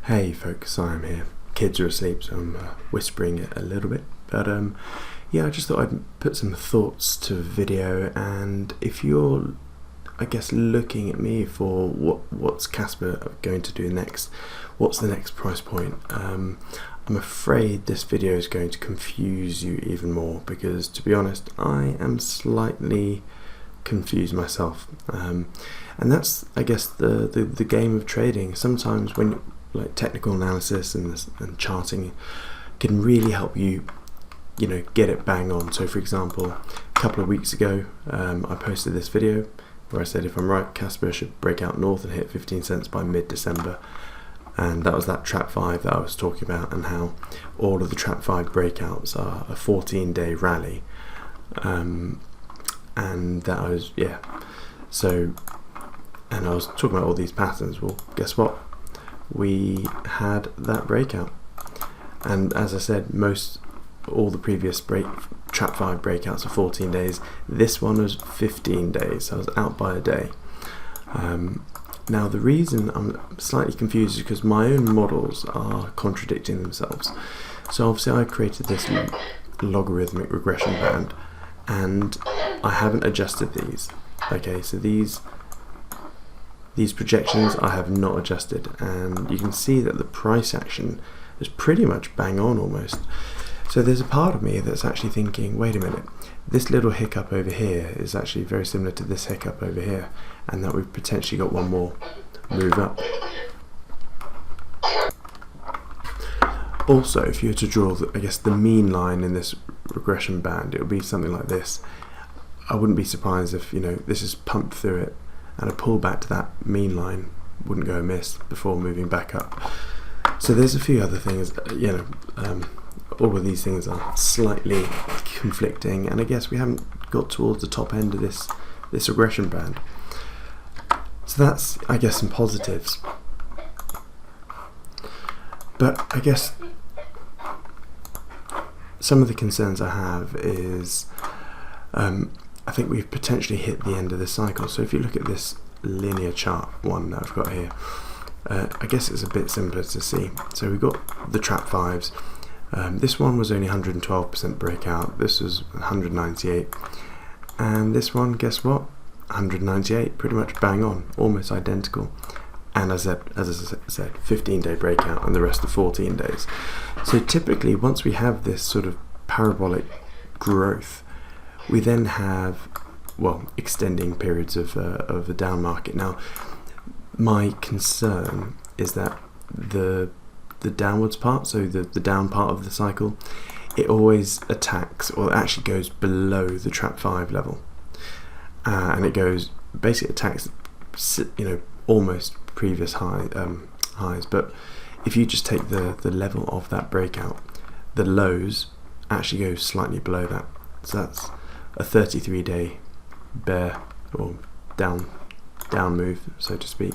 Hey folks, Siam here. Kids are asleep, so I'm whispering it a little bit. But yeah, I just thought I'd put some thoughts to a video, and if you're, I guess, looking at me for what's Kaspa going to do next, what's the next price point, I'm afraid this video is going to confuse you even more, because to be honest, I am slightly confused myself. And that's, I guess, the game of trading. Sometimes when like technical analysis and charting can really help you, get it bang on. So for example, a couple of weeks ago, I posted this video where I said if I'm right, Kaspa should break out north and hit 15 cents by mid-December. And that was that trap 5 that I was talking about, and how all of the trap 5 breakouts are a 14-day rally. And that I was, so, and I was talking about all these patterns. Well, guess what? We had that breakout, and as I said, all the previous trap 5 breakouts are 14 days. This one was 15 days, so I was out by a day. Now the reason I'm slightly confused is because my own models are contradicting themselves. So obviously I created this logarithmic regression band, and I haven't adjusted these. Okay, so these projections I have not adjusted, and you can see that the price action is pretty much bang on almost. So there's a part of me that's actually thinking, wait a minute, this little hiccup over here is actually very similar to this hiccup over here, and that we've potentially got one more move up. Also, if you were to draw, I guess, the mean line in this regression band, it would be something like this. I wouldn't be surprised if, this is pumped through it, and a pullback to that mean line wouldn't go amiss before moving back up. So there's a few other things, all of these things are slightly conflicting, and I guess we haven't got towards the top end of this regression band. So that's, I guess, some positives. But I guess some of the concerns I have is I think we've potentially hit the end of the cycle. So if you look at this linear chart one that I've got here, I guess it's a bit simpler to see. So we've got the trap 5s. This one was only 112% breakout. This was 198, and this one, guess what? 198, pretty much bang on, almost identical. And as I said, 15-day breakout, and the rest are 14 days. So typically, once we have this sort of parabolic growth, we then have, extending periods of the down market. Now, my concern is that the downwards part, so the down part of the cycle, it always attacks, or actually goes below the trap 5 level, and it basically attacks, almost previous highs. But if you just take the level of that breakout, the lows actually go slightly below that. So that's a 33-day bear or down move, so to speak.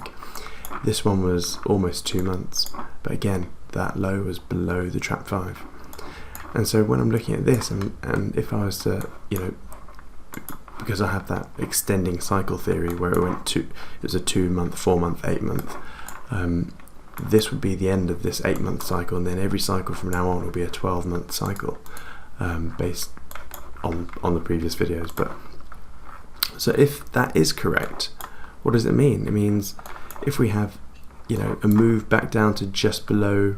This one was almost 2 months, but again, that low was below the trap 5. And so when I'm looking at this, and if I was to, because I have that extending cycle theory where it was a 2 month, 4 month, 8 month, this would be the end of this 8 month cycle, and then every cycle from now on will be a 12-month cycle, based on the previous videos. But so if that is correct, what does it mean? It means if we have, a move back down to just below,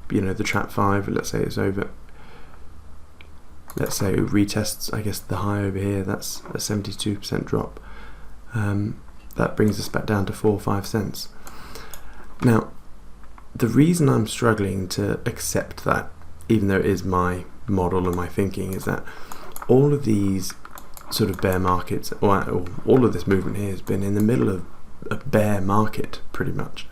the trap 5, let's say it's over, let's say it retests, I guess, the high over here, that's a 72% drop. That brings us back down to 4 or 5 cents. Now, the reason I'm struggling to accept that, even though it is my model and my thinking, is that all of these sort of bear markets, or all of this movement here, has been in the middle of a bear market pretty much,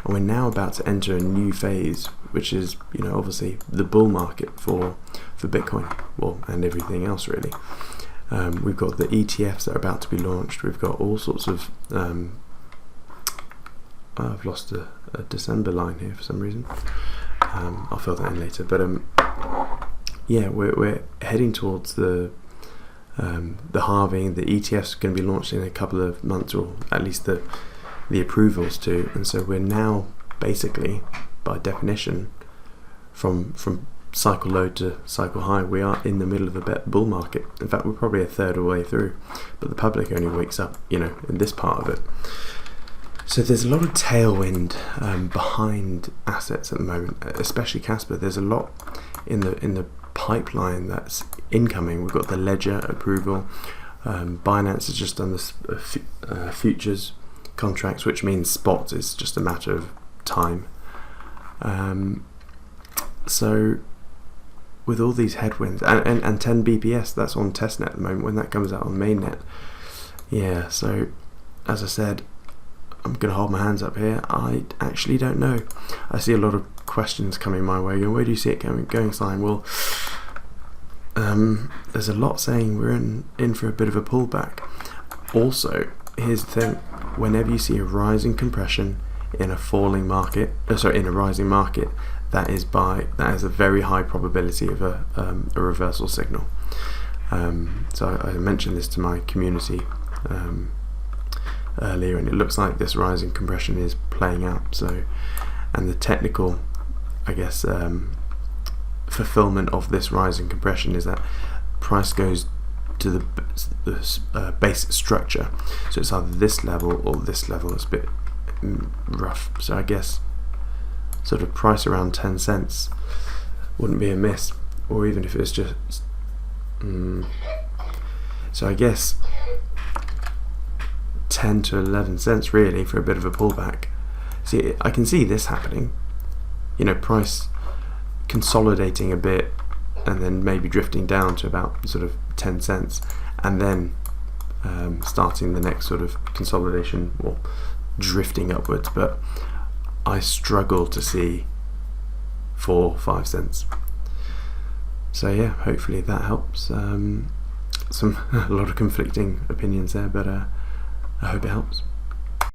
and we're now about to enter a new phase, which is, obviously the bull market for Bitcoin, and everything else really. We've got the ETFs that are about to be launched. We've got all sorts of I've lost a December line here for some reason. I'll fill that in later, but yeah, we're heading towards the halving. The ETFs are going to be launched in a couple of months, or at least the approvals to, and so we're now basically by definition, from cycle low to cycle high, we are in the middle of a bull market. In fact, we're probably a third of the way through, but the public only wakes up, in this part of it. So there's a lot of tailwind behind assets at the moment, especially Kaspa. There's a lot in the pipeline that's incoming. We've got the ledger approval. Binance has just done this futures contracts, which means spot is just a matter of time. So with all these headwinds, and 10 BPS, that's on testnet at the moment. When that comes out on mainnet, yeah. So as I said, I'm going to hold my hands up here. I actually don't know. I see a lot of questions coming my way. Where do you see it going, Simon? Well, there's a lot saying we're in for a bit of a pullback. Also, here's the thing: whenever you see a rising compression in a falling market, in a rising market, that is a very high probability of a reversal signal. So I mentioned this to my community earlier, and it looks like this rising compression is playing out. So, and the technical, I guess, fulfillment of this rising compression is that price goes to the base structure. So it's either this level or this level. It's a bit rough. So I guess sort of price around 10 cents wouldn't be amiss, or even if it's just so I guess 10 to 11 cents really for a bit of a pullback. See, I can see this happening, price consolidating a bit and then maybe drifting down to about sort of 10 cents and then starting the next sort of consolidation or drifting upwards, but I struggle to see 4-5 cents. So yeah, hopefully that helps. A lot of conflicting opinions there, but I hope it helps.